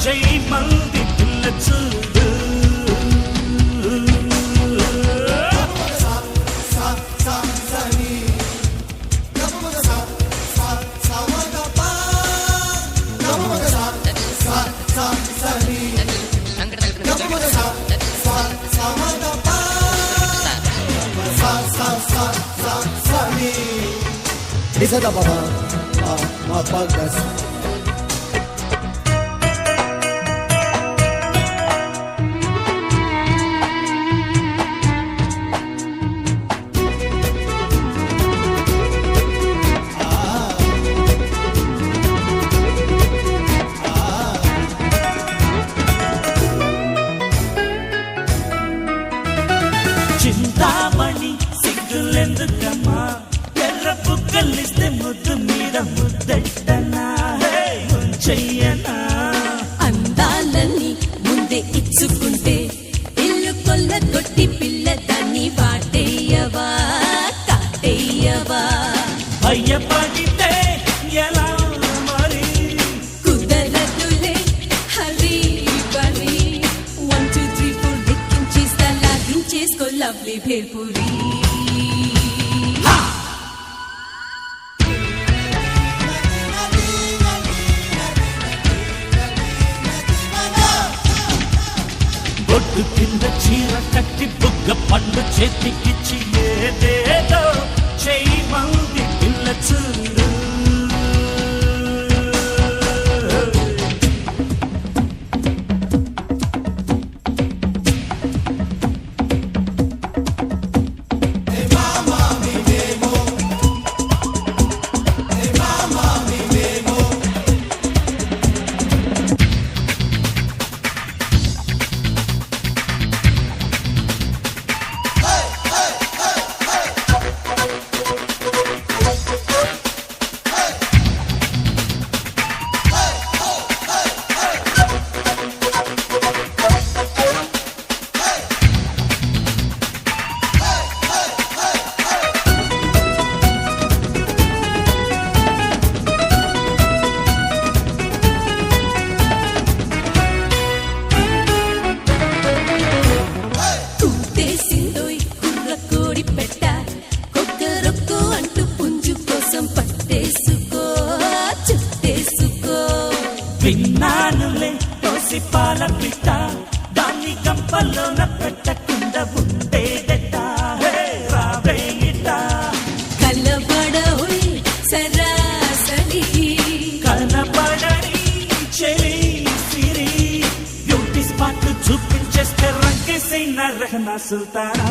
చెయ్యి మంది పిల్ల చూడు Bisa da baba, ma pagas. Chintamani సిగ్గులెందుకమ్మా ఎర్ర బుగ్గలిస్తే ముద్దు మీద ముద్దెట్టనా చెయ్యనా అందాలని ముందే ఇచ్చుకుంటే ఇల్లు కొల్ల కొట్టి పిల్ల దాన్ని వాటేయవా కాటేయవా భయపడితే ఎలా మరి కుదరదులే హరి బరి 1 2 3 4 లెక్కించేస్తా లాగించేసుకో లవ్లీ భేల్పూరి బొట్టు కింద చీర కట్టి బుగ్గ పండు చేతికిచ్చి ఏదేదో చెయ్యి మంది పిల్ల చూడు విన్నానులే తోసి పాల పిట్ట దాన్ని కంపల్లోన పెట్టకుండా ఉండేదట రావేయిట కలబడోయ్ సరాసరి కనబడని చెలి సిరి బ్యూటీ స్పాట్ చూపించేస్తే రంగేసిన రహనా సుల్తానా